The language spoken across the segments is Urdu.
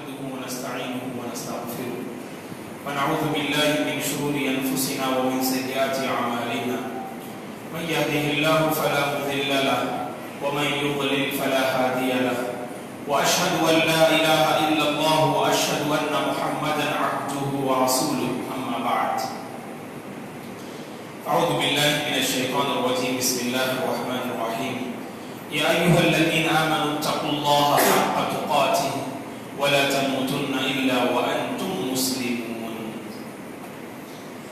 نحمده ونستعينه ونستغفره ونعوذ بالله من شرور أنفسنا ومن سيئات أعمالنا من يهده الله فلا مضل له ومن يضلل فلا هادي له وأشهد أن لا إله إلا الله وأشهد أن محمدا عبده ورسوله أما بعد أعوذ بالله من الشيطان الرجيم بسم الله الرحمن الرحيم يا أيها الذين آمنوا اتقوا الله حق تقاته ولا تموتن إلا وأنتم مسلمون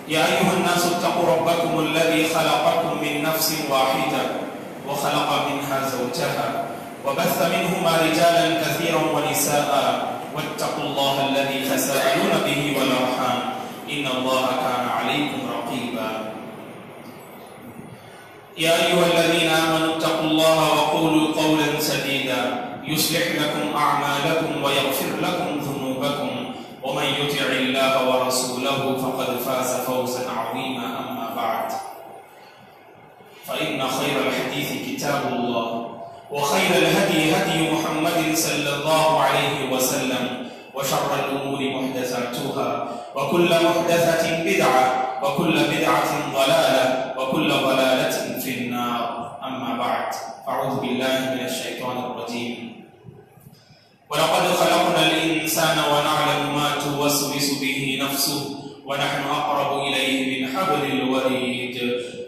يا أيها الناس اتقوا ربكم الذي خلقكم من نفس واحدة وخلق منها زوجها وبث منهما رجالا كثيرا ونساء واتقوا الله الذي تساءلون به والأرحام إن الله كان عليكم رقيبا يا أيها الذين آمنوا اتقوا الله وقولوا قولا سديدا يصلح لكم أعمالكم ويغفر لكم ذنوبكم ومن يطع الله ورسوله فقد فاز فوزا عظيما أما بعد فإن خير الحديث كتاب الله وخير الهدي هدي محمد صلى الله عليه وسلم وشر الأمور محدثاتها وكل محدثة بدعة وكل بدعة ضلالة وكل ضلالة في النار أما بعد أعوذ بالله من الشيطان الرجيم ولقد خلقنا الإنسان ونعلم ما توسوس به نفسه ونحن أقرب إليه من حبل الوريد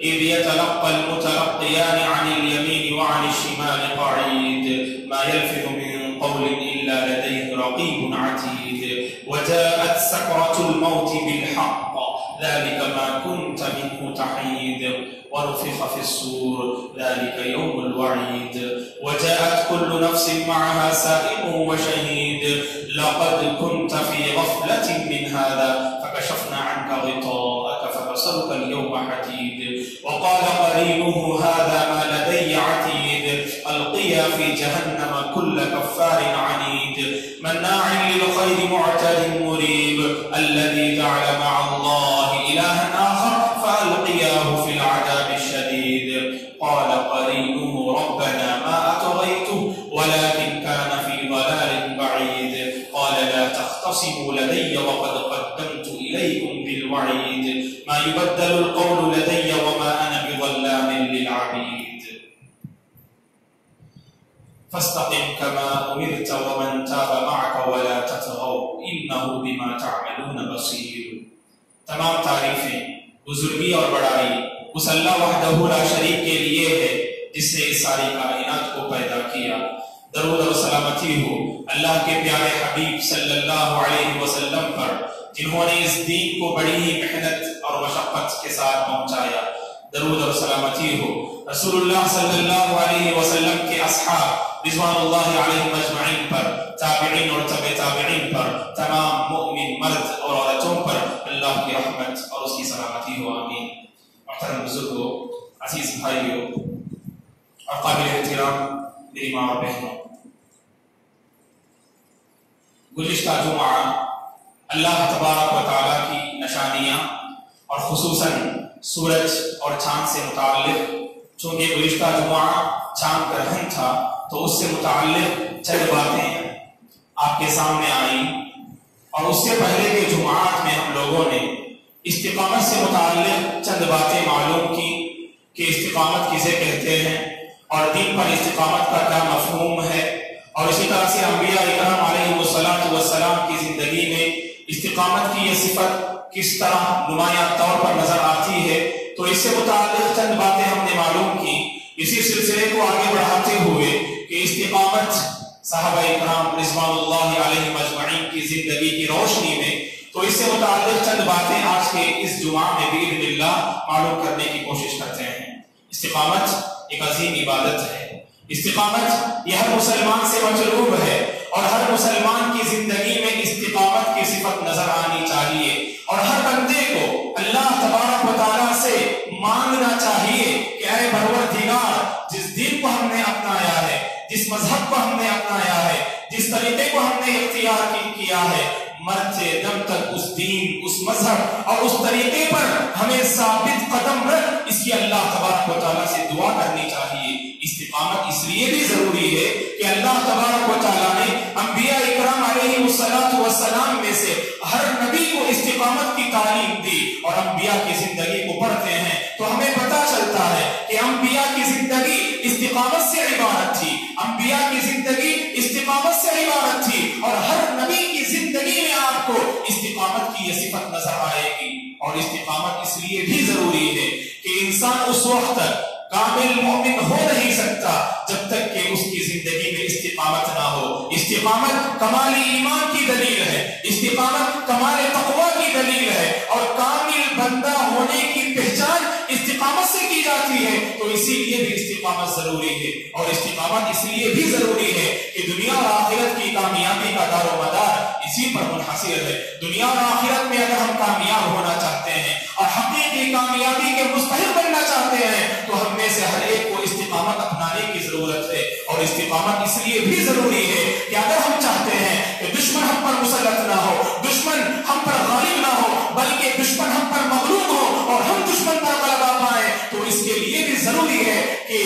إذ يتلقى المتلقيان عن اليمين وعن الشمال قعيد ما يلفظ من قول إلا لديه رقيب عتيد وجاءت سكرة الموت بالحق ذلك ما كنت منه تحيد ونفخ في الصور ذلك يوم الوعيد وجاءت كل نفس معها سائق وشهيد لقد كنت في غفلة من هذا فكشفنا عنك غطاءك فبصرك اليوم حديد وقال قرينه هذا ما لدي عتيد ألقيا في جهنم كل كفار عنيد مناع للخير معتد مريب الذي جعل مع الله إلها آخر فألقياه في العذاب الشديد قال قرينه ربنا ما أطغيته ولكن كان في ضلال بعيد قال لا تختصموا لدي وقد قدمت إليكم بالوعيد ما يبدل القول لدي وما أنا بظلام للعبيد فاستقم كما أمرت ومن تاب معك ولا تطغوا إنه بما تعملون بصير تمام تعریفیں بزرگی اور بڑائی اس اللہ وحدہ لا شریک کے لیے ہے جس نے اس ساری کائنات کو پیدا کیا درود و سلامتی ہو اللہ کے پیارے حبیب صلی اللہ علیہ وسلم پر جنہوں نے اس دین کو بڑی ہی محنت اور مشقت کے ساتھ پہنچایا درود و سلامتی ہو رسول اللہ صلی اللہ علیہ وسلم کے اصحاب رضوان اللہ علیہم اجمعین پر تابعین اور تبع تابعین پر تمام مؤمن مرد اور عورتوں پر اللہ کی رحمت اور اس کی سلامتی ہو آمین محترم بزرگوں عزیز بھائیوں اور قابل احترام میری ماں اور بہنوں گزشتہ جمعہ اللہ تبارک و تعالیٰ کی نشانیاں اور خصوصاً سورج اور چاند سے متعلق چونکہ گزشتہ جمعہ چاند گرہن تھا تو اس سے متعلق چند باتیں آپ کے سامنے آئیں اور اس سے پہلے کے جمعات میں ہم لوگوں نے استقامت سے متعلق چند باتیں معلوم کی کہ استقامت کسے کہتے ہیں اور دین پر استقامت کا کیا مفہوم ہے اور اسی طرح سے انبیاء اکرام علیہ السلام کی زندگی میں استقامت کی یہ صفت کس طرح نمایاں طور پر نظر آتی ہے تو اس سے متعلق چند باتیں ہم نے معلوم کی اسی سلسلے کو آگے بڑھاتے ہوئے کہ استقامت صحابہ اکرام رضوان اللہ علیہم اجمعین کی زندگی کی روشنی میں تو اس سے متعلق چند باتیں آج کے اس جمعہ میں باذن اللہ معلوم کرنے کی کوشش کرتے ہیں استقامت ایک عظیم عبادت ہے استقامت یہ ہر مسلمان سے مطلوب ہے اور ہر مسلمان کی زندگی میں استقامت کی صفت نظر آنی چاہیے اور ہر بندے کو اللہ تبارک و تعالیٰ سے مانگنا چاہیے کہ اے پروردگار جس دین کو ہم نے اپنایا ہے جس مذہب کو ہم نے اپنایا ہے جس طریقے کو ہم نے اختیار کیا ہے مرتے دم تک اس دین اس مذہب اور اس طریقے پر ہمیں ثابت قدم رکھ اس کی اللہ تبارک و تعالیٰ سے دعا کرنی چاہیے استقامت اس لیے بھی ضروری ہے کہ اللہ تبارک و تعالیٰ نے انبیاء اکرام علیہ السلام اور ہر نبی کی زندگی میں آپ کو استقامت کی یہ صفت نظر آئے گی. اور استقامت اس لیے بھی ضروری ہے کہ انسان اس وقت تک کامل مومن ہو نہیں سکتا جب تک کہ اس کی زندگی میں استقامت نہ ہو. استقامت کمال ایمان کی دلیل ہے، استقامت کمال تقوی کی دلیل ہے، اور کامل بندہ ہونے کی پہچان استقامت سے کی جاتی ہے. تو اسی لیے بھی استقامت ضروری ہے. اور استقامت اس لیے بھی ضروری ہے کہ دنیا اور آخرت کی کامیابی کا دار و مدار اسی پر منحصر ہے. دنیا اور آخرت میں اگر ہم کامیاب ہونا چاہتے ہیں اور حقیقی کامیابی کے مستحق بننا چاہتے ہیں تو ہم میں سے ہر ایک کو استقامت اپنانے کی ضرورت ہے. اور استقامت اس لیے بھی ضروری ہے کہ اگر ہم چاہتے ہیں کہ دشمن ہم پر مسلط نہ ہو، دشمن ہم پر غالب نہ ہو، بلکہ دشمن ہم پر مغلوب ہو اور ہم دشمن پر غلبہ پائیں، تو اس کے لیے بھی ضروری ہے کہ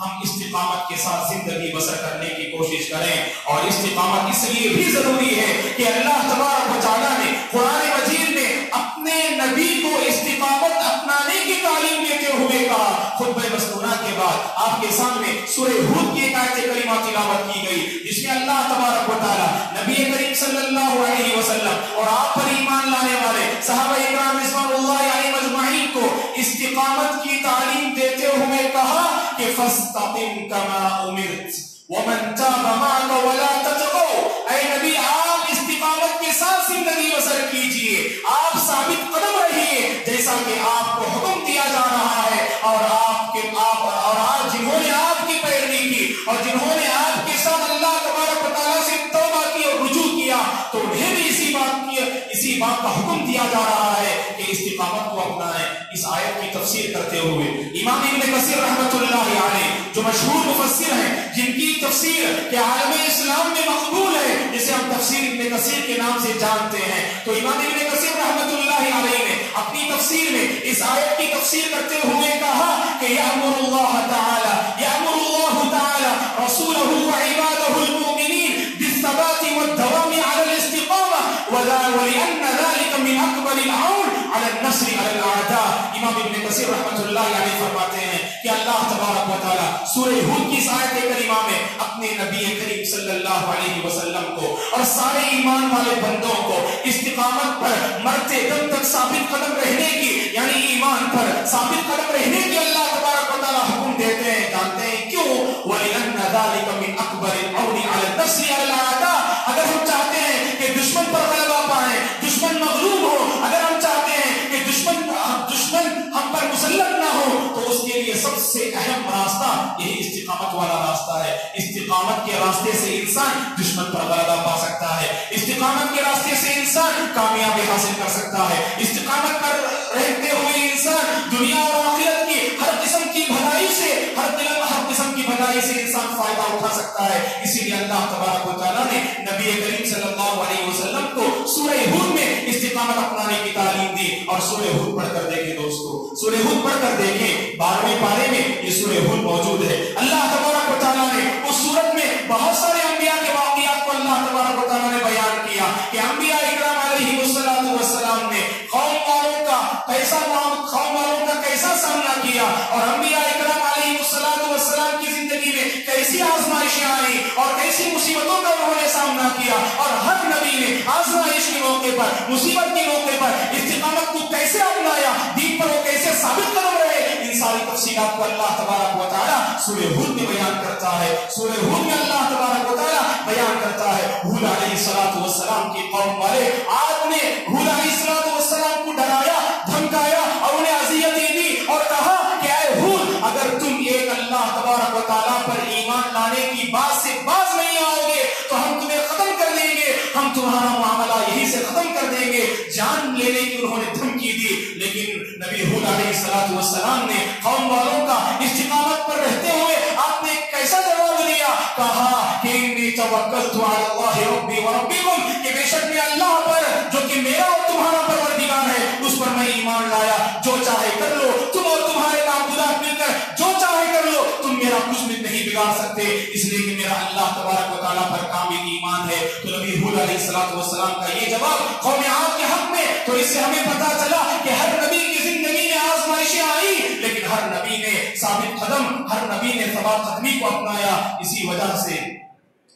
ہم استقامت کے ساتھ زندگی بسر کرنے کی کوشش کریں. اور استقامت اس لیے بھی ضروری ہے کہ اللہ تبارک و تعالیٰ نے قرآن مجید میں اپنے نبی کو استقامت اپنانے کی تعلیم دیتے ہوئے کہا. خطبہ مسنونہ کے بعد آپ کے سامنے سورہ ہود کی ایک آیت کریمہ تلاوت کی گئی جس میں اللہ تبارک و تعالیٰ نبی کریم صلی اللہ علیہ وسلم اور آپ پر ایمان لانے والے صحابہ اکرام رضوان اللہ علیہم اجمعین کو استقامت کی تعلیم دیتے ہوئے کہا کہ فاستقم کما امرت ومن تاب معك ولا تطغوا. اے نبی آپ استقامت کے ساتھ زندگی بسر کیجئے، آپ ثابت قدم رہیے جیسا کہ آپ کو حکم دیا جا رہا ہے. اور آپ جنہوں نے آپ کی پیروی کی اور جنہوں نے آپ کے ساتھ اللہ تبارک و تعالیٰ سے توبہ کی اور رجوع کیا تو انہیں بھی اسی بات کا حکم دیا جا رہا ہے کہ استقامت کو اپنائیں. اس آیت کی تفسیر کرتے ہوئے امام ابن کثیر رحمۃ اللہ علیہ جو مشہور مفسر ہیں، جن کی تفسیر کے عالم اسلام میں مقبول ہے، جسے ہم تفسیر ابن کثیر کے نام سے جانتے ہیں، تو امام ابن کثیر رحمۃ اللہ علیہ نے اپنی تفسیر میں اس آیت کی تفسیر کرتے ہوئے کہا کہ یأمر اللہ تعالی رسولہ وعبادہ المؤمنین بالثبات والدوام علی الاستقامہ ولأن ذلك من اکبر العون علی النصر علی الاعداء. امام ابن کثیر رحمۃ اللہ علیہ فرماتے ہیں کہ اللہ تبارک و تعالی سورہ ہود کی اس آیت کریمہ میں اپنے نبی کریم صلی اللہ علیہ وسلم کو اور سارے ایمان والے بندوں کو استقامت پر مرتے دم تک ثابت قدم رہنے کی، یعنی ایمان پر ثابت قدم رہنے کی اللہ تبارک و تعالی حکم دیتے ہیں. جانتے ہیں کیوں؟ وَلِأَنَّ ذَلِكَ مِنْ أَكْبَرِ الْعَوْنِ عَلَى النَّصْرِ عَلَى الْأَعْدَاءِ. اگر ہم چاہتے ہیں کہ دشمن پر غلبہ پائیں، دشمن مغلوب ہو، اگر ہم چاہتے ہیں کہ دشمن ہم پر مسلط نہ ہو، تو اس کے لیے سب سے اہم راستہ یہی استقامت والا راستہ ہے. استقامت کے راستے سے انسان دشمن پر غلبہ پا سکتا ہے، استقامت کے راستے سے انسان کامیابی حاصل کر سکتا ہے، استقامت پر رہتے ہوئے انسان دنیا اور آخرت کی ہر قسم کی بھلائی سے انسان فائدہ اٹھا سکتا ہے. اسی لیے اللہ تبارک و تعالیٰ نے نبی کریم صلی اللہ علیہ وسلم کو سورہ ہود میں استقامت اپنانے کی تعلیم دی. اور سورہ ہود پڑھ کر دیکھیں دوستو، سورہ ہود پڑھ کر دیکھیں، 12ویں پارے میں یہ سورہ ہود موجود ہے. اللہ تبارک و تعالیٰ نے اس سورت میں بہت سارے انبیاء کے واقعات کو اللہ تبارک و تعالیٰ نے بیان کیا کہ انبیاء اکرام علیہ السلام نے قوم والوں کا کیسا سامنا کیا، اور انبیاء اکرام علیہ السلام کی زندگی میں کیسی آزمائشیں آئی اور کیسی مصیبتوں کا انہوں نے سامنا کیا، اور ہر نبی نے آزمائش کے موقع پر، مصیبت کے موقع پر استقامت کو کیسے اپنایا، دین پر وہ کیسے ثابت قدم رہے. ان ساری تفصیلات کو اللہ تبارک و تعالیٰ سورہ ہود میں بیان کرتا ہے. سورہ ہود میں اللہ تبارک و تعالیٰ بیان کرتا ہے ہود علیہ السلام کی قوم والے آپ نے ہود علیہ السلام کو ڈرایا، دھمکایا اور انہیں اذیتیں دی اور کہا کہ اے ہود، اگر تم ایک اللہ تبارک و تعالیٰ پر ایمان لانے کی بات سے باز نہیں آؤ گے تو ہم تمہیں ختم کر دیں گے، ہم تمہارا معاملہ یہی سے ختم کر دیں گے. جان لینے کی انہوں نے دھمکی دی. لیکن نبی ہود علیہ السلام نے قوم والوں کا استقامت پر رہتے ہوئے آپ نے کیسا جواب دیا؟ کہا کہ انی توکلت علی اللہ ربی و ربکم، کہ بے شک میں اللہ پر جو کہ میرا اور تمہارا پروردگار ہے اس پر میں ایمان لایا. جو چاہے کر لو، تم اور تمہارے معبودات مل کر جو چاہے کر لو، تم میرا کچھ بھی نہیں بگاڑ سکتے، اس لیے کہ میرا اللہ تبارک و تعالیٰ پر کامل ایمان ہے. تو نبی ہود علیہ السلام کا یہ جواب قوم عاد کے حق میں، تو اس سے ہمیں پتا چلا کہ ہر نبی کی زندگی میں آزمائشیں آئی لیکن ہر نبی نے ثابت قدم، ہر نبی نے ثبات قدمی کو اپنایا. اسی وجہ سے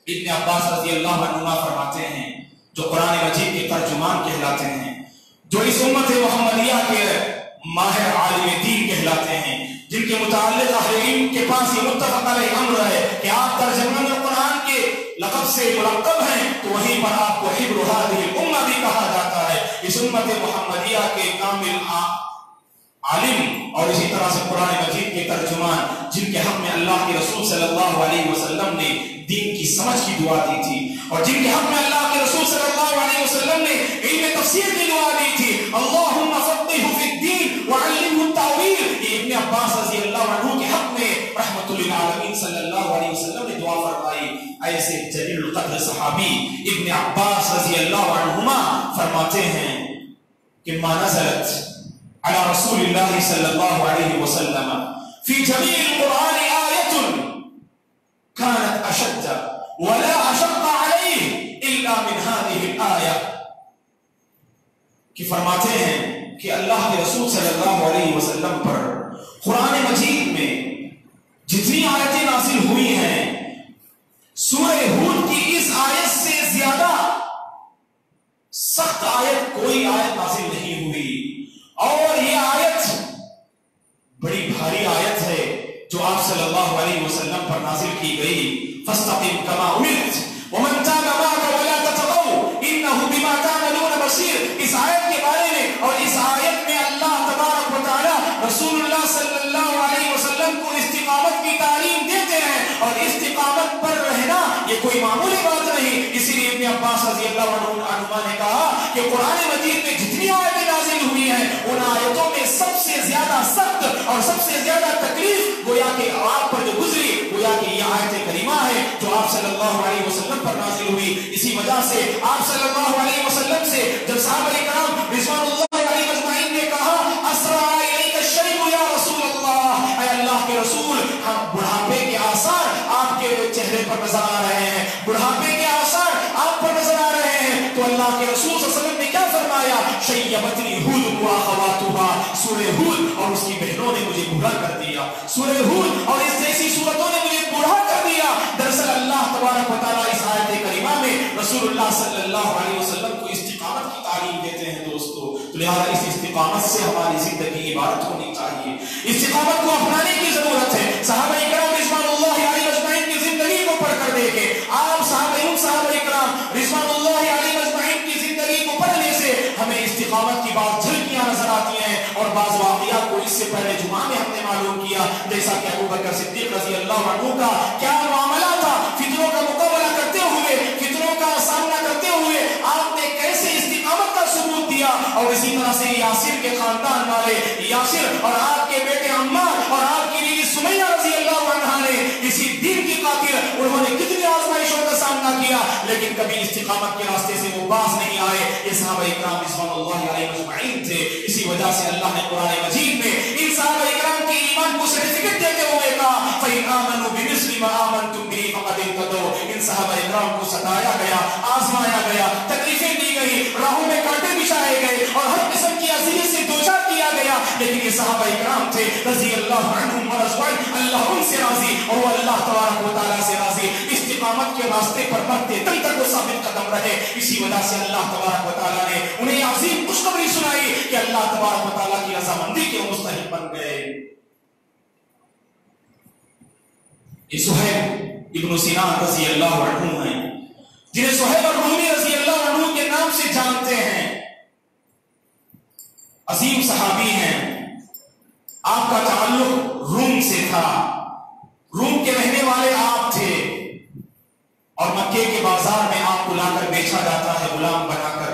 ابن عباس رضی اللہ عنہما فرماتے ہیں، جو قرآن مجید کے ترجمان کہلاتے ہیں، جو اس امت محمدیہ کے ماہر عالم دین کہلاتے ہیں، جن کے متعلق اہل علم کے پاس یہ متفق علیہ امر ہے کہ آپ ترجمان قرآن کے لقب سے ملقب ہیں، تو وہیں پر آپ کو حبر هذه الامہ بھی کہا جاتا ہے۔ اس امت محمدیہ کے کامل عالم اور اسی طرح سے قرآن مجید کے ترجمان، جن کے حق میں اللہ کے رسول صلی اللہ علیہ وسلم نے دین کی سمجھ کی دعا دی تھی، اور جن کے حق میں اللہ کے رسول صلی اللہ علیہ وسلم نے علم تفسیر کی دعا دی تھی، اللہم فقہہ فی الدین وعلمہ التاویل۔ یہ ابن عباس رضی اللہ عنہ کے حق میں رحمت للعالمین صلی اللہ علیہ وسلم نے دعا فرمائی۔ ایسے جلیل القدر صحابی ابن عباس رضی اللہ عنہما فرماتے ہیں کہ ما نزلت على رسول الله صلى الله عليه وسلم في جميع القرآن آية كانت أشد ولا أشق عليه إلا من هذه الآية، کہ فرماتے ہیں کہ اللہ کے رسول صلی اللہ علیہ وسلم پر قرآن مجید میں جتنی آیتیں نازل ہوئی ہیں، سورہ ہود کی اس آیت سے زیادہ سخت آیت کوئی آیت نازل نہیں ہوئی، اور یہ آیت بڑی بھاری آیت ہے جو آپ صلی اللہ علیہ وسلم پر نازل کی گئی۔ فاستقم كما امرت ومن تاب معك ولا تطغوا انه بما تعملون بصير۔ اس آیت کے بارے میں اور اس آیت میں اللہ تبارک و تعالی رسول اللہ صلی اللہ علیہ وسلم کو استقامت کی تعلیم دیتے ہیں، اور استقامت پر رہنا یہ کوئی معمولی بات نہیں۔ اسی لیے ابن عباس رضی اللہ عنہما نے کہا کہ قرآن مجید میں جتنی آیتیں نازل ہوئی ہیں، ان آیتوں میں سب سے زیادہ سخت اور سب سے زیادہ تکلیف گویا کہ آپ پر جو گزری، گویا کہ یہ آیت کریمہ ہے جو آپ صلی اللہ علیہ وسلم پر نازل ہوئی۔ اسی وجہ سے آپ صلی اللہ علیہ وسلم سے جب صحابہ کرام رضوان اللہ علیہ اجمعین نے کہا اسرع الیک الشیب یا رسول اللہ، اے اللہ کے رسول، ہم بڑھاپے کے آثار آپ کے چہرے پر نظر آ رہے ہیں، بڑھاپے کے آثار آپ پر نظر آ رہے ہیں، تو اللہ کے رسول صلی اللہ علیہ وسلم نے کیا فرمایا؟ شیبتنی ہود واخواتها، سورہ ہود اور اس کی بہنوں نے مجھے بوڑھا کر دیا، سورہ ہود اور اس جیسی سورتوں نے مجھے بوڑھا کر دیا۔ دراصل اللہ تبارک و تعالیٰ اس آیت کریمہ میں رسول اللہ صلی اللہ علیہ وسلم کو استقامت کی تعلیم دیتے ہیں دوستو، تو لہذا اس استقامت سے ہماری زندگی عبارت ہونی چاہیے، استقامت کو اپنانے کی ضرورت ہے۔ صحابہ کرام رضوان اللہ علیہ اجمعین کی زندگی کو پڑھ کر دیکھیں، آپ صحابہ کرام رضوان اللہ علیہ اجمعین کی زندگی کو پڑھنے سے ہمیں استقامت کی بات جھلکیاں نظر آتی ہیں، اور بعض واقعات کو اس سے پہلے جمعہ میں ہم نے معلوم کیا، جیسا کہ ابو بکر صدیق رضی اللہ عنہ کا کیا معاملہ تھا، فتنوں کا مقابلہ کرتے ہوئے، فتنوں کا سامنا کرتے ہوئے آپ نے کیسے استقامت کا ثبوت دیا، اور اسی طرح سے یاسر کے خاندان والے یاسر اور آپ کے بیٹے عمار اور آپ کی بیوی سمیہ رضی اللہ عنہا نے اسی دین کی خاطر انہوں نے کتنی آزمائشوں کا سامنا کیا، لیکن کبھی استقامت کے راستے سے وہ باز نہیں آئے۔ یہ صحابہ کرام رضوان اللہ علیہ اجمعین تھے، اسی وجہ سے اللہ نے قرآن مجید میں ان صحابہ کرام کے ایمان کو سرٹیفکیٹ دیتے ہوئے کہا فَإِنْ آمَنُوا بِمِثْلِ مَا آمَنْتُمْ بِهِ فَقَدِ اهْتَدَوْا۔ ان صحابہ کرام کو ستایا گیا، آزمایا گیا، تکلیفیں دی گئی، راہوں میں کانٹے بچھائے گئے اور ہر قسم کی اذیت سے دوچار کیا گیا، لیکن یہ صحابہ کرام تھے رضی اللہ عنہم ورضوان، اللہ ان سے راضی اور وہ اللہ تبارک و تعالیٰ سے راضی، استقامت کے راستے پر مرتے دم تک وہ ثابت قدم رہے۔ اسی وجہ سے اللہ تبارک و تعالیٰ نے انہیں عظیم خوشخبری سنائی کہ اللہ تبارک و تعالیٰ کی رضامندی کے مستحق بن گئے۔ یہ صہیب ابن سنان رضی اللہ عنہ ہیں، جنہیں صہیب الرومی رضی اللہ عنہ کے نام سے جانتے ہیں، عظیم صحابی ہیں، آپ کا تعلق روم سے تھا، روم کے رہنے والے آپ تھے، اور مکے کے بازار میں آپ کو لا کر بیچا جاتا ہے غلام بنا کر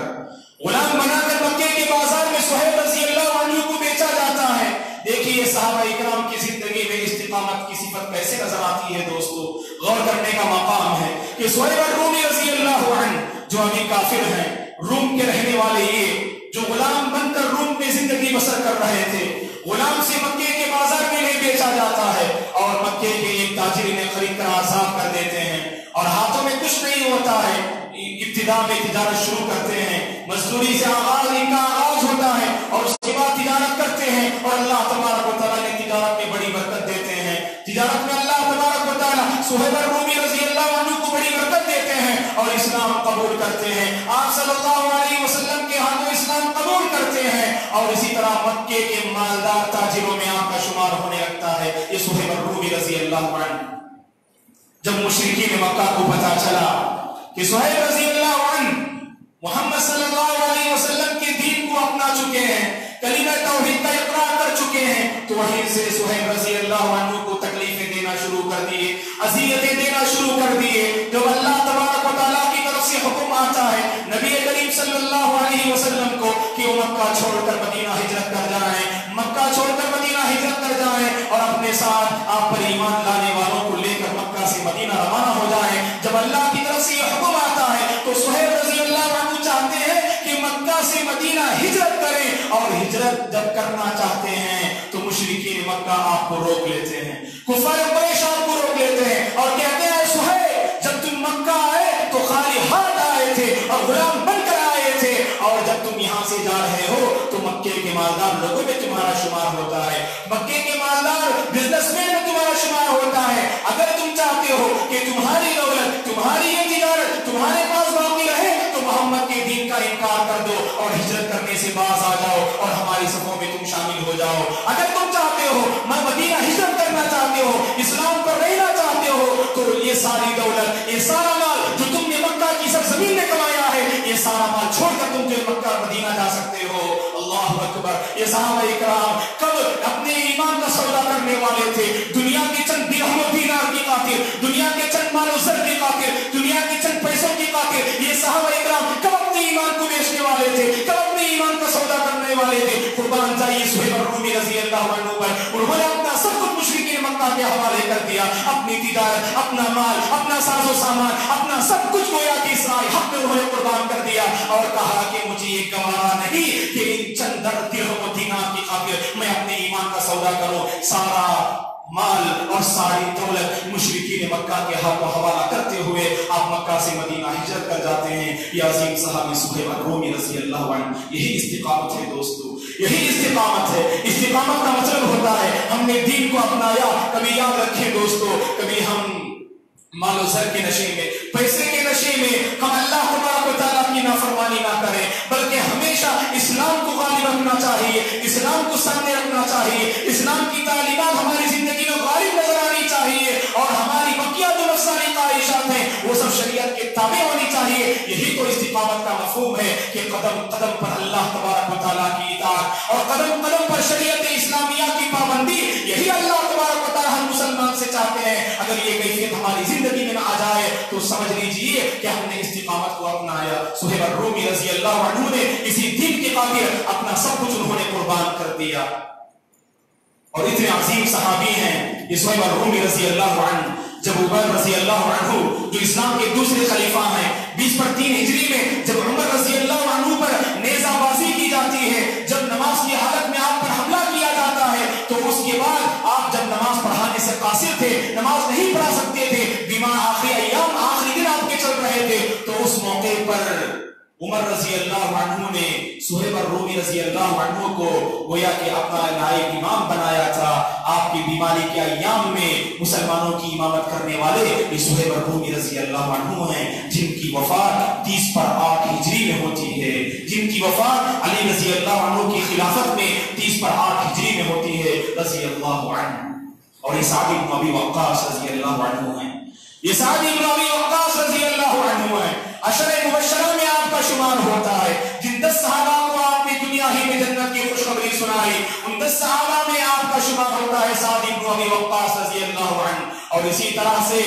مکے کے بازار میں صہیب رضی اللہ عنہ کو بیچا جاتا ہے۔ دیکھیے یہ صحابہ اکرام کی زندگی میں استقامت کی صفت کیسے نظر آتی ہے دوستو، غور کرنے کا مقام ہے کہ صہیب الرومی رضی اللہ عنہ جو ابھی کافر ہیں، روم کے رہنے والے، یہ جو غلام بن کر روم میں زندگی بسر کر رہے تھے، غلام سے مکے کے بازار میں نہیں بیچا جاتا ہے، اور مکے کے ایک تاجر انہیں خرید کر آزاد کر دیتے ہیں، اور ہاتھوں میں کچھ نہیں ہوتا ہے، ابتدا میں تجارت شروع کرتے ہیں، مزدوری سے ان کا آغاز ہوتا ہے، اور اس کے بعد تجارت کرتے ہیں، اور اللہ تبارک و تعالیٰ نے تجارت میں بڑی برکت دیتے ہیں، تجارت میں اللہ تبارک و تعالیٰ صہیب الرومی رضی اللہ عنہ کو بڑی برکت اسلام قبول کرتے ہیں، آپ صلی اللہ علیہ وسلم کے ہاتھوں اسلام قبول کرتے ہیں، اور اسی طرح مکے کے مالدار تاجروں میں آپ کا شمار ہونے لگتا ہے۔ یہ صہیب الرومی رضی اللہ عنہ، جب مشرکین مکہ کو پتہ چلا کہ صہیب رضی اللہ عنہ محمد صلی اللہ علیہ وسلم کے دین کو اپنا چکے ہیں، کلمہ توحید کا اقرار کر چکے ہیں، تو وہیں سے صہیب رضی اللہ عنہ کو تکلیفیں دینا شروع کر دیے، اذیتیں دینا شروع کر دیے۔ جب اللہ تبارک و تعالیٰ کی طرف سے حکم آتا ہے نبی کریم صلی اللہ علیہ وسلم کو کہ وہ مکہ چھوڑ کر مدینہ ہجرت کر جائیں، مکہ چھوڑ کر مدینہ ہجرت کر جائیں، اور اپنے ساتھ آپ پر ایمان لانے والوں کو لے کر مکہ سے مدینہ روانہ ہو جائیں، جب اللہ کی طرف سے یہ حکم آتا ہے تو صہیب رضی اللہ عنہ چاہتے ہیں کہ مکہ سے مدینہ ہجرت کریں، اور ہجرت جب کرنا چاہتے ہیں تو مشرکین مکہ آپ کو روک لیتے ہیں، کفار قریش آپ کو روک لیتے ہیں اور کہتے ہیں صہیب جب تم مکہ آئے تو خالی ہاتھ آئے تھے اور غلام بن کر آئے تھے، اور جب تم یہاں سے جا رہے ہو تو مکے کے مالدار لوگوں میں تمہارا شمار ہوتا ہے، مکے کے مالدار بزنس مین میں تمہارا شمار ہوتا ہے، اگر تم چاہتے ہو کہ تمہاری دولت، تمہاری یہ تجارت تمہارے پاس باقی رہے تو محمد کے دین کا انکار کر دو اور ہجرت کرنے سے باز آ جاؤ اور ہماری صفوں میں تم شامل ہو جاؤ، اگر تم چاہتے ہو میں مدینہ ہجرت کرنا چاہتے ہو، اسلام پر رہنا چاہتے ہو، تو یہ ساری دولت، یہ سارا مال جو تم نے مکہ کی سرزمین میں کمایا ہے، یہ سارا مال چھوڑ کر تم جو مکہ مدینہ جا سکتے ہو۔ اللہ اکبر! یہ صحابہ اکرام کب اپنے ایمان کا سودا کرنے والے تھے، دنیا کے چند درہم و دینار کی خاطر، دنیا کے چند مال و زر کی خاطر، دنیا کے چند پیسوں کی خاطر یہ صحابہ اکرام کب اپنے ایمان کو بیچنے والے تھے، کب اپنے ایمان کا سودا کرنے والے تھے؟ قربان جائیے صہیب الرومی رضی اللہ عنہ پر، انہوں نے اپنا سب کچھ مشرکین مکہ کے حوالے کر دیا، اپنی تجارت، اپنا مال، اپنا ساز و سامان، اپنا سب کچھ گویا کہ اسرائیل حق میں انہوں نے قربان کر دیا، اور کہا کہ مجھے یہ گوارا نہیں کہ ان چند درہم و دینار کی خاطر میں اپنے ایمان کا سودا کروں۔ سارا مال اور ساری دولت مشرکین مکہ کے ہاتھوں حوالہ کرتے ہوئے آپ مکہ سے مدینہ ہجرت کر جاتے ہیں۔ یہ عظیم صحابی صہیب الرومی رضی اللہ عنہ، یہی استقامت ہے دوستو، یہی استقامت ہے۔ استقامت کا مطلب ہوتا ہے ہم نے دین کو اپنایا۔ کبھی یاد رکھیں دوستو، کبھی ہم مال و زر کے نشے میں، پیسے کے نشے میں ہم اللہ تبارک و تعالیٰ کی نافرمانی نہ کریں، بلکہ ہمیشہ اسلام کو غالب رکھنا چاہیے، اسلام کو سامنے رکھنا چاہیے، اسلام کی تعلیمات ہماری زندگی میں غالب نظر آنی چاہیے، اور ہماری بقیہ جو نفسانی خواہشات ہیں وہ سب شریعت کے تابع ہونی چاہیے۔ یہی تو استقامت کا مفہوم ہے کہ قدم قدم پر اللہ تبارک و تعالیٰ کی اطاعت اور قدم قدم پر شریعت اسلامیہ کی پابندی، یہی اللہ تبارک و تعالیٰ ہم مسلمان سے چاہتے ہیں۔ اگر یہ کیفیت ہماری زندگی میں نہ آ جائے تو سمجھ لیجئے کہ ہم نے استقامت کو اپنایا۔ صہیب الرومی رضی اللہ عنہ نے اسی دین کی خاطر اپنا سب کچھ انہوں نے قربان کر دیا، اور اتنے عظیم صحابی ہیں یہ صہیب الرومی رضی اللہ عنہ۔ جب عمر رضی اللہ عنہ جو اسلام کے دوسرے خلیفہ ہیں 20/3 ہجری میں، جب عمر رضی اللہ عنہ پر نیزہ بازی کی جاتی ہے، جب نماز کی حالت میں آپ پر حملہ کیا جاتا ہے، تو اس کے بعد آپ جب نماز پڑھانے سے قاصر تھے، نماز نہیں پڑھا سکتے تھے، بیمار آخری ایام آخری دن آپ کے چل رہے تھے، تو اس موقع پر عمر رضی اللہ عنہ نے صہیب الرومی رضی اللہ عنہ کو گویا کہ اپنا نائب امام بنایا تھا۔ آپ کی بیماری کے ایام میں مسلمانوں کی امامت کرنے والے یہ صہیب الرومی رضی اللہ عنہ ہیں، جن کی وفات 30/8 ہجری میں ہوتی ہے، جن کی وفات علی رضی اللہ عنہ کی خلافت میں 30/8 ہجری میں ہوتی ہے رضی اللہ عنہ۔ اور یہ سعد بن ابی وقاص رضی اللہ عنہ ہیں، یہ سعد بن ابی وقاص رضی اللہ عنہ ہیں، عشرہ مبشرہ میں آپ کا شمار ہوتا ہے، جن 10 صحابہ کو آپ نے دنیا ہی میں جنت کی خوشخبری سنائی، ان 10 صحابہ میں آپ کا شمار ہوتا ہے سعد بن ابی وقاص رضی اللہ عنہ۔ اور اسی طرح سے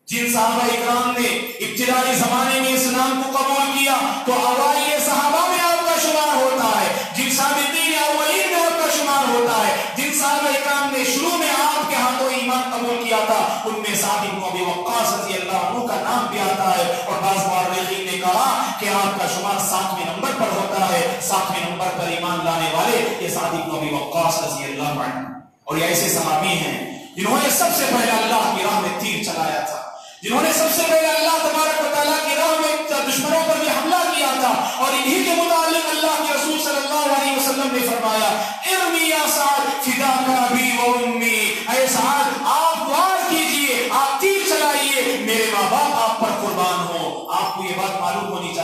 جن صحابہ اکرام نے ابتدائی زمانے میں اسلام کو قبول کیا تو اوائل صحابہ میں آپ کا شمار ہوتا ہے، جن سابقین اولین میں آپ کا شمار ہوتا ہے، جن صحابہ اکرام نے شروع میں آپ کے ہاتھوں ایمان قبول کیا تھا، ان میں سعد بن ابی وقاص رضی اللہ عنہ کا نام بھی آتا ہے۔ اور بعض مورخین نے کہا کہ آپ کا شمار 7ویں نمبر پر ہوتا ہے، 7ویں نمبر پر ایمان لانے والے یہ سعد بن ابی وقاص رضی اللہ عنہ۔ اور یہ ایسے صحابی ہیں جنہوں نے سب سے پہلے اللہ کی راہ میں تیر چلایا تھا، جنہوں نے سب سے پہلے اللہ تبارک و تعالیٰ کی راہ میں دشمنوں پر بھی حملہ کیا تھا، اور انہی کے متعلق اللہ کے رسول صلی اللہ علیہ وسلم نے فرمایا ارمی یا سعد فداک ابی و امی، اے سعد آپ وار کیجئے، آپ تیر چلائیے، میرے ماں باپ آپ پر قربان ہوں۔ آپ کو یہ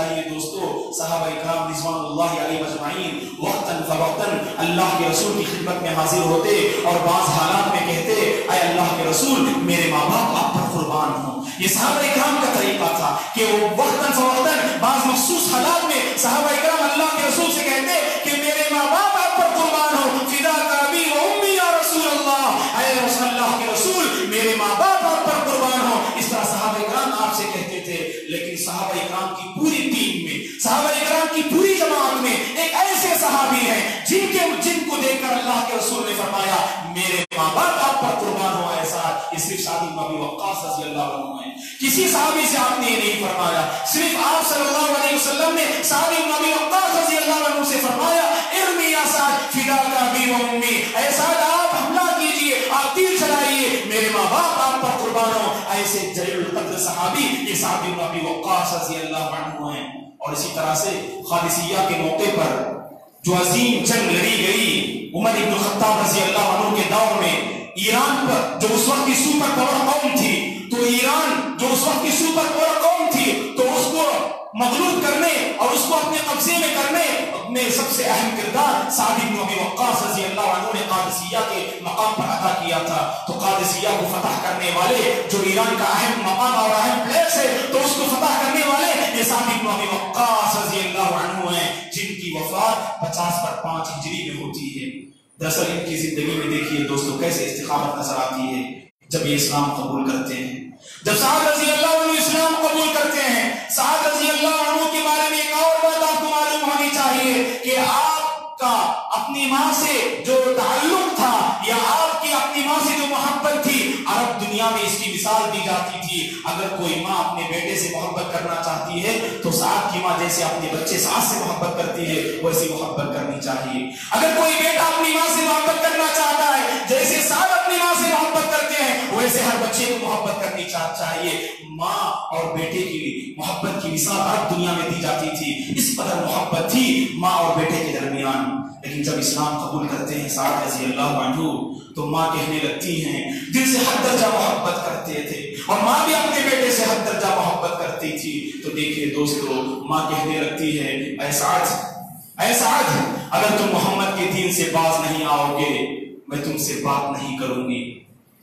چاہیے دوستو صحابہ کرام رضوان اللہ علیہ مجمعین وقتاً فوقتاً اللہ کے رسول کی خدمت میں حاضر ہوتے اور بعض حالات میں کہتے اے اللہ کے رسول میرے ماں باپ آپ پر قربان ہوں. یہ صحابہ کرام کا طریقہ تھا کہ وہ وقتاً فوقتاً بعض مخصوص حالات میں صحابہ کرام اللہ کے رسول سے کہتے کہ میرے ماں باپ آپ پر قربان ہوں. فداک ابی و امی یا رسول اللہ، اے رسول اللہ کے رسول میرے ماں باپ آپ پر قربان ہوں. اس طرح صحابہ کرام آپ سے کہتے تھے. لیکن صحابہ کرام کی پوری ٹیم میں، صحابہ کرام کی پوری جماعت میں ایک ایسے صحابی ہیں جن کو دیکھ کر اللہ کے رسول نے فرمایا میرے ماں باپ آپ پر قربان ہو. ایسا یہ صرف سعد بن ابی وقاص رضی اللہ عنہ ہے. کسی صحابی سے آپ نے یہ نہیں فرمایا، صرف آپ صلی اللہ علیہ وسلم نے سعد بن ابی وقاص رضی اللہ عنہ سے فرمایا ارمی یا سعد فداک ابی و امی، اے سعد آپ حملہ کیجئے، آپ تیر چلائیے، میرے ماں باپ آپ پر قربان ہو. ایسے جلیل القدر صحابی یہ سعد بن ابی وقاص رضی اللہ عنہ ہیں. اور اسی طرح سے قادسیہ کے موقع پر جو عظیم جنگ لڑی گئی عمر بن الخطاب رضی اللہ عنہ کے دور میں، ایران پر جو اس وقت کی سپر پاور قوم تھی، تو ایران جو اس وقت کی سپر پاور قوم تھی، تو اس کو مغلوب کرنے اور اس کو اپنے قبضے میں کرنے میں سب سے اہم کردار سعد بن ابی وقاص رضی اللہ عنہ نے قادسیہ کے مقام پر ادا کیا تھا. تو قادسیہ کو فتح کرنے والے جو ایران کا اہم مقام اور اہم پلیس ہے، تو اس کو فتح کرنے والے یہ سعد بن ابی وقاص رضی اللہ عنہ ہیں، جن کی وفات 50/5 ہجری میں ہوتی ہے. دراصل ان کی زندگی میں دیکھیے دوستو کیسے استقامت نظر آتی ہے. جب یہ اسلام قبول کرتے ہیں، جب سعد رضی اللہ عنہ اسلام قبول کرتے ہیں، سعد رضی اللہ عنہ کے بارے میں ایک اور بات آپ کو معلوم ہونی چاہیے کہ آپ کا اپنی ماں سے جو تعلق تھا یا آپ کی اپنی ماں سے جو محبت تھی، عرب دنیا میں اس کی مثال دی جاتی تھی. اگر کوئی ماں اپنے بیٹے سے محبت کرنا چاہتی ہے تو سعد کی ماں جیسے اپنے بچے سعد سے محبت کرتی ہے ویسی محبت کرنی چاہیے. اگر کوئی بیٹا اپنی ماں سے محبت کرنا چاہتا ہے جیسے سعد اپنی ماں سے محبت کرتے ہیں ویسے ہر بچے کو محبت کرنی چاہیے. ماں اور بیٹے کی محبت کی مثال عرب دنیا میں دی جاتی تھی. اس قدر محبت تھی ماں اور بیٹے کے درمیان. لیکن جب اسلام قبول کرتے ہیں سعد رضی اللہ عنہ تو ماں کہنے لگتی ہیں دل سے حد درجہ محبت کرتے تھے، اور ماں بھی اپنے بیٹے سے حد درجہ محبت کرتی تھی. تو دیکھیے دوستو ماں کہنے لگتی ہے اے سعد اگر تم محمد کے دین سے باز نہیں آؤ گے میں تم سے بات نہیں کروں گی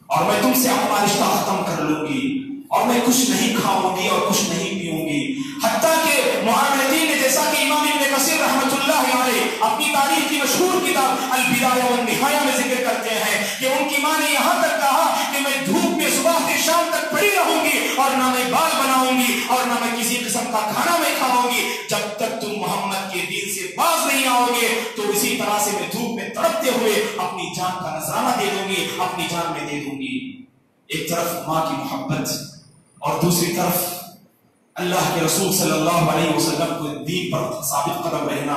اور میں تم سے اپنا رشتہ ختم کر لوں گی اور میں کچھ نہیں کھاؤں گی اور کچھ نہیں پیوں گی. حتیٰ کہ معاویہ نے جیسا کہ امام ابن کثیر رحمۃ اللہ علیہ اپنی تاریخ کی مشہور کتاب البدایہ والنہایہ میں ذکر کرتے ہیں کہ ان کی ماں نے یہاں تک کہا کہ میں دھوپ میں صبح سے شام تک پڑی رہوں گی اور نہ میں بال بناؤں گی اور نہ میں کسی قسم کا کھانا میں کھاؤں گی جب تک تم محمد کے دین سے باز نہیں آؤ گے. تو اسی طرح سے میں دھوپ میں تڑپتے ہوئے اپنی جان کا نذرانہ دے دوں گی، اپنی جان میں دے دوں گی. ایک طرف ماں کی محبت اور دوسری طرف اللہ کے رسول صلی اللہ علیہ وسلم کو دین پر ثابت قدم رہنا.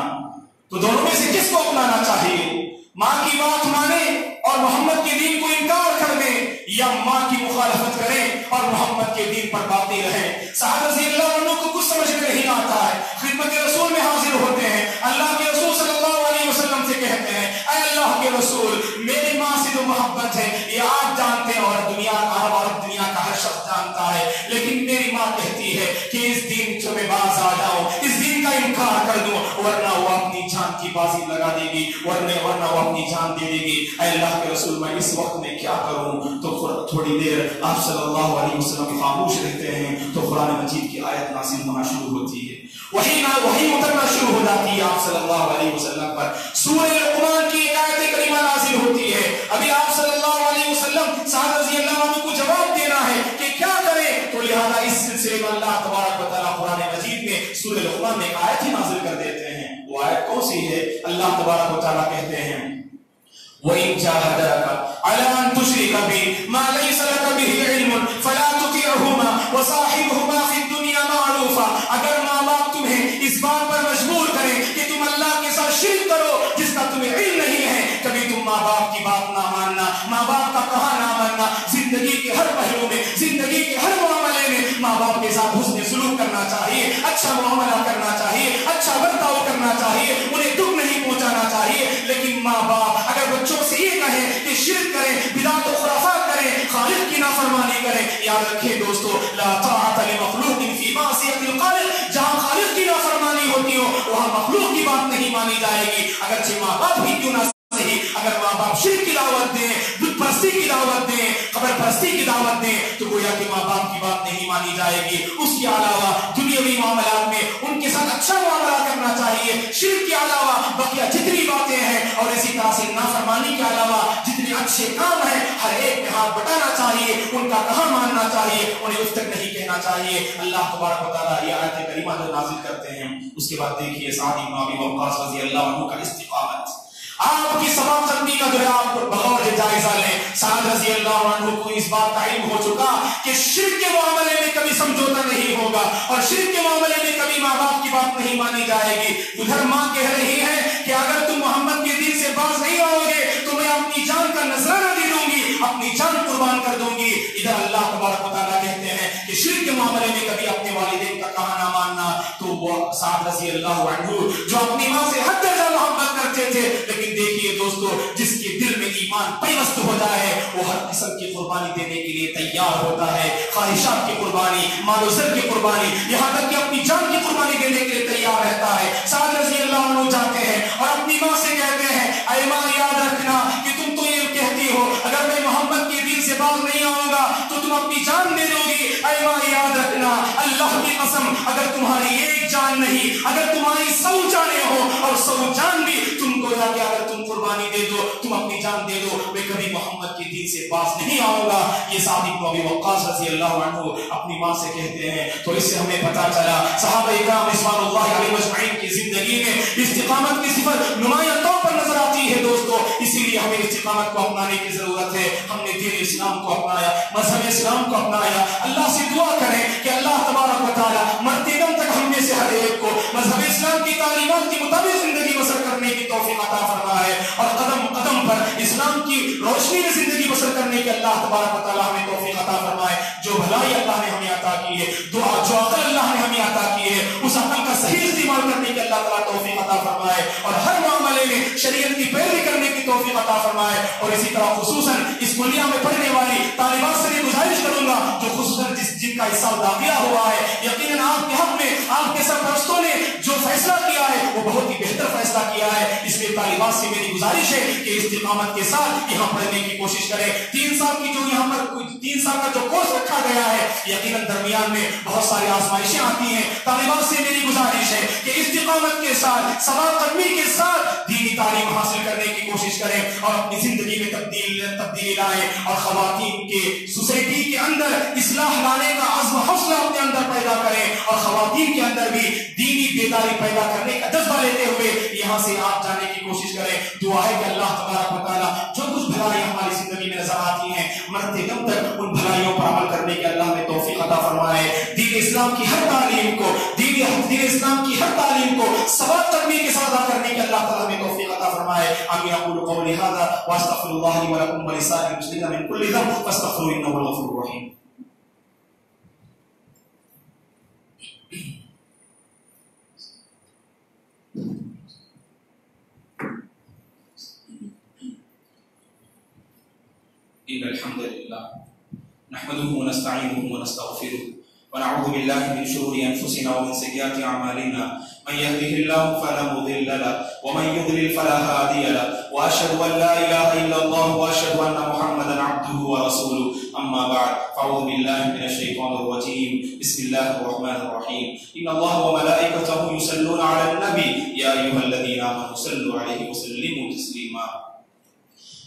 تو دونوں میں سے کس کو اپنانا چاہیے؟ ماں کی بات مانے اور محمد کے دین کو انکار کر دیں، یا ماں کی مخالفت کریں اور محمد کے دین پر باقی رہیں؟ سعد رضی اللہ عنہ کو کچھ سمجھ میں نہیں آتا ہے، خدمت رسول میں حاضر ہوتے ہیں، اللہ کے رسول صلی اللہ علیہ وسلم سے کہتے ہیں اے اللہ کے رسول میری ماں سے جو محبت ہے یہ آپ جانتے ہیں اور دنیا کا ہر شخص جانتا ہے، لیکن میری ماں کہتی ہے کہ اس دین سے میں باز آ جاؤں، اس دین کا انکار کر دوں، ورنہ وہ اپنی جان کی بازی لگا دے گی، ورنہ وہ اپنی جان دے دے گی. اے اللہ کے رسول میں اس وقت میں کیا کروں؟ تو تھوڑی دیر آپ صلی اللہ علیہ وسلم خاموش رہتے ہیں تو قرآن مجید کی آیت نازل ہونا شروع ہوتی ہے، وہی اترنا شروع ہو جاتی ہے آپ صلی اللہ علیہ وسلم پر. سورہ لقمان کی ایک آیت کریمہ نازل ہوتی ہے. ابھی آپ صلی اللہ علیہ وسلم سعد رضی اللہ عنہ کو جواب دینا ہے کہ کیا کریں، تو لہذا اس سلسلے میں اللہ تبارک و تعالیٰ قرآن مجید میں سورہ لقمان میں ایک آیت ہی نازل کر دیتے ہیں. وہ آیت کون سی ہے؟ اللہ تبارک و تعالیٰ کہتے ہیں وَإِن جَاهَدَاكَ عَلَىٰ أَن تُشْرِكَ بِي مَا لَيْسَ لَكَ بِهِ عِلْمٌ فَلَا تُطِعْهُمَا وَصَاحِبْهُمَا فِي الدُّنْيَا مَعْرُوفًا. اگر ماں باپ تمہیں اس بات پر مجبور کریں کہ تم اللہ کے ساتھ شرک کرو جس کا تمہیں علم نہیں ہے، کبھی تم ماں باپ کی بات نہ ماننا، ماں باپ کا کہا نہ ماننا. زندگی کے ہر پہلو میں، زندگی کے ہر معاملے میں ماں باپ کے ساتھ حسن سلوک کرنا چاہیے، اچھا معاملہ کرنا چاہیے، اچھا برتاؤ کرنا چاہیے، انہیں دکھ نہیں پہنچانا چاہیے. لیکن ماں باپ اگر بچوں سے یہ کہیں کہ شرک کریں، بدعت و خرافات کریں، خالق کی نافرمانی کریں، یاد رکھیں دوستو لا طاعت لمخلوق فی معصیت الخالق. جہاں خالق کی اگرچہ ماں باپ ہی کیوں نہ صحیح، اگر ماں باپ شرک کی دعوت دیں، بت پرستی کی دعوت دیں، قبر پرستی کی دعوت دیں، تو گویا کہ ماں باپ کی بات نہیں مانی جائے گی۔ اس کے علاوہ دنیاوی معاملات میں ان کے ساتھ اچھا معاملہ کرنا چاہیے۔ شرک کے علاوہ بقیہ جتنی باتیں ہیں اور اسی طرح سے نافرمانی کے علاوہ جتنے اچھے کام ہیں، ہر ایک میں ہاتھ بٹانا چاہیے، ان کا کہاں ماننا چاہیے، انہیں اس تک نہیں کہنا چاہیے۔ اللہ تبارک و تعالیٰ یہ آیت کریمہ جو نازل کرتے ہیں، اس کے بعد دیکھیے سعد بن ابی وقاص رضی اللہ عنہ کا استقامت، آپ کی ثواب قدمی کا جو ہے آپ بغور جائزہ لیں۔ سعد رضی اللہ عنہ کو اس بات کا علم ہو چکا کہ شرک کے معاملے میں کبھی سمجھوتا نہیں ہوگا اور شرک کے معاملے میں کبھی ماں باپ کی بات نہیں مانی جائے گی۔ ادھر ماں کہہ رہی ہے کہ اگر تم محمد کے دین سے باز نہیں آؤ گے تو میں اپنی جان کا نذرانہ دے دوں گی، اپنی جان قربان کر دوں گی۔ ادھر اللہ تبارک و تعالیٰ کہتے ہیں کہ شرک کے معاملے میں کبھی اپنے والدین کا کہا نہ ماننا۔ تو وہ سعد رضی اللہ عنہ جو اپنی ماں سے حد درجہ محبت کرتے تھے، لیکن دیکھیے دوستو، جس کے دل میں ایمان پیوست ہو جائے وہ ہر قسم کی قربانی دینے کے لیے تیار ہوتا ہے، خواہشات کی قربانی، مال و زر کی قربانی، یہاں تک کہ اپنی جان کی قربانی دینے کے لیے تیار رہتا ہے۔ سعد رضی اللہ عنہ جاتے ہیں اور اپنی ماں سے کہتے ہیں، اے ماں یاد رکھنا کہ تم تو یہ کہتی ہو اگر میں محمد کے دین سے باز نہیں آؤں گا تو تم اپنی جان دے دو گی۔ اے ماں یاد رکھنا، اللہ کی قسم اگر تمہاری ایک جان نہیں، اگر تمہاری 100 جانیں ہو اور 100 جان بھی تم کو یا کہ اگر تم قربانی دے دو، تم اپنی جان دے دو، میں کبھی محمد کے دین سے باز نہیں آؤں گا۔ یہ سعد بن ابی وقاص رضی اللہ عنہ اپنی ماں سے کہتے ہیں۔ تو اس سے ہمیں پتہ چلا صحابہ اکرام رضوان اللہ علیہم اجمعین کی زندگی میں استقامت کی صفت نمایاں طور پر نظر آتی ہے دوستو، اسی لیے ہمیں استقامت کو اپنانے کی ضرورت ہے۔ ہم نے دین اسلام کو اپنایا، مذہب اسلام کو اپنایا۔ اللہ سے دعا کریں کہ اللہ تبارک و تعالی مرتے دم تک ہم میں سے ہر ایک کو مذہب اسلام کی تعلیمات کے مطابق زندگی بسر کرنے کی توفیق عطا فرمائے اور قدم قدم پر اسلام کی روشنی میں زندگی بسر کرنے کی اللہ تبارک و تعالی ہمیں توفیق عطا فرمائے۔ جو بھلائی اللہ نے ہمیں عطا کی ہے، جو عقل اللہ نے ہمیں عطا کی ہے، اس عقل کا صحیح استعمال کرنے کی اللہ تعالی توفیق عطا فرمائے اور ہر معاملے میں شریعت کی پیروی کرنے کی توفیق عطا فرمائے۔ اور اسی طرح خصوصاً اس کلیہ میں پڑھنے والی طالبات سے بھی گزارش کروں گا جو خصوصاً جن کا اس سال داخلہ ہوا ہے، یقیناً آپ کے حق میں آپ کے سرپرستوں نے جو فیصلہ کیا ہے وہ بہت ہی بہتر فیصلہ کیا ہے۔ اس لیے طالبات سے میری گزارش ہے کہ استقامت کے ساتھ یہاں پڑھنے کی کوشش کریں۔ 3 سال کی جو یہاں پر 3 سال کا جو کورس رکھا گیا ہے، یقیناً درمیان میں بہت ساری آزمائشیں آتی ہیں۔ طالبات سے میری گزارش ہے کہ استقامت کے ساتھ، ثبات قدمی کے ساتھ دینی تعلیم حاصل کرنے کی کوشش کریں اور اپنی زندگی میں تبدیلی لائیں اور خواتین کے سوسائٹی کے اندر اصلاح لانے کا عزم حوصلہ اپنے اندر پیدا کریں اور خواتین کے اندر بھی دینی بیداری پیدا کرنے کا جذبہ لیتے ہوئے یہاں سے آپ جانے کی کوشش کریں۔ دعا ہے کہ اللہ تبارک و تعالیٰ جو کچھ بھلائیاں ہماری زندگی میں نظر آتی ہیں، مرتے دم تک ان بھلائیوں پر عمل کرنے کے اللہ میں توفیق عطا فرمائے۔ دین اسلام کی ہر تعلیم کو، دین اسلام کی ہر تعلیم کو ثبات قدمی کے ساتھ ادا کرنے کے اللہ تعالیٰ میں توفیق عطا فرمائے۔ آمین۔ اقول قولی ھذا واستغفر اللہ لی ولکم ولسائر المسلمین من کل ذنب فاستغفروہ انہ هو الغفور الرحیم۔ إن الحمد لله نحمده ونستعينه ونستغفره ونعوذ بالله من شرور أنفسنا ومن سيئات أعمالنا من يهده الله فلا مضل له ومن يضلل فلا هادي له وأشهد أن لا إله إلا الله وأشهد أن محمدا عبده ورسوله أما بعد فأعوذ بالله من الشيطان الرجيم بسم الله الرحمن الرحيم إن الله وملائكته يصلون على النبي يا أيها الذين آمنوا صلوا عليه وسلموا تسليما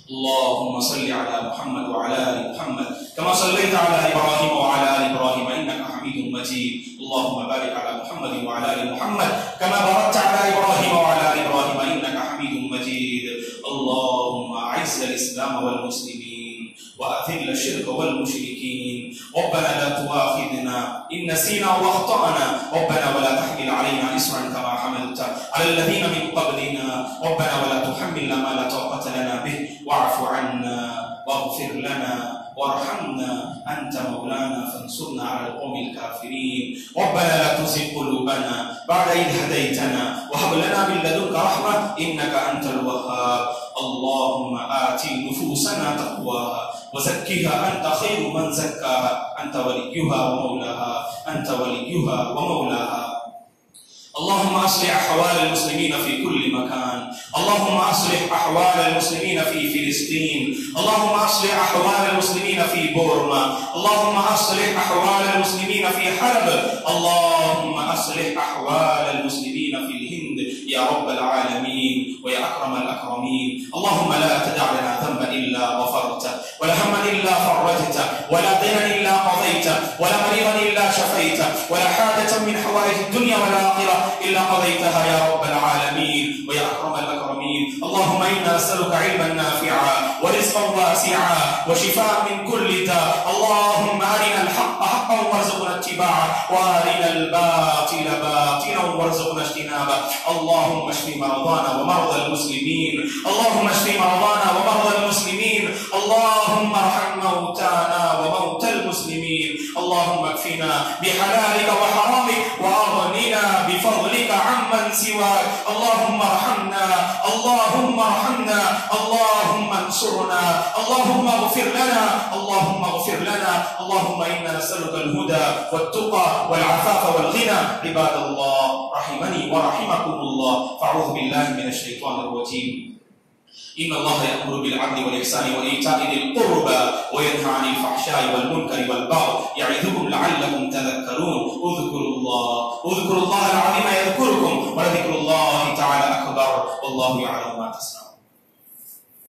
اللهم صل على محمد وعلى آل محمد كما صليت على إبراهيم وعلى آل إبراهيم إنك حميد مجيد اللهم بارك على محمد وعلى آل محمد كما باركت على إبراهيم وعلى آل إبراهيم إنك حميد مجيد اللهم أعز الإسلام والمسلمين وأذل الشرك والمشركين ربنا لا تؤاخذنا إن نسينا وأخطأنا ربنا ولا تحمل علينا إصرا كما حملت على الذين من قبلنا ربنا ولا تحملنا ما لا طاقة لنا به واعف عنا واغفر لنا وارحمنا أنت مولانا فانصرنا على القوم الكافرين ربنا لا تزغ قلوبنا بعد إذ هديتنا وهب لنا من لدنك رحمة إنك أنت الوهاب اللهم آت نفوسنا تقواها وزكها أنت خير من زكاها أنت وليها ومولاها اللهم أصلح أحوال المسلمين في كل مكان. اللهم أصلح أحوال المسلمين في فلسطين. اللهم أصلح أحوال المسلمين في بورما. اللهم أصلح أحوال المسلمين في حلب. اللهم أصلح أحوال المسلمين في الهند يا رب العالمين ويا أكرم الأكرمين. اللهم لا تدع لنا ذنبا إلا غفرته، ولا هما إلا فرجته، ولا دينا إلا قضيته، ولا مريضا إلا شفيته، ولا حاجة من حوائج الدنيا والآخرة إلا قضيتها يا رب العالمين ويا أكرم الأكرمين. اللهم إنا نسألك علما نافعا ورزقا واسعا وشفاء من كل داء. اللهم أرنا الحق حقا وارزقنا اتباعه، وأرنا الباطل باطلا وارزقنا اجتنابه. اللهم اشف مرضانا ومرضى المسلمين. اللهم اشف مرضانا ومرضى المسلمين. اللهم ارحم موتانا وموتى المسلمين. اللهم اكفنا بحلالك وحرامك واغننا بفضلك عمن سواك. اللهم ارحمنا، اللهم ارحمنا، اللهم انصرنا، اللهم اغفر لنا، اللهم اغفر لنا. اللهم انا نسألك الهدى والتقى والعفاف والغنى. عباد الله رحمني ورحمكم الله، فاعوذ بالله من الشيطان الرجيم. إن الله يأمر بالعدل والإحسان وإيتاء ذي القربى وينهى عن الفحشاء والمنكر والبغي يعظكم لعلكم تذكرون. اذكروا الله العظيم يذكركم، ولذكر الله تعالى أكبر، والله يعلم ما تصنعون.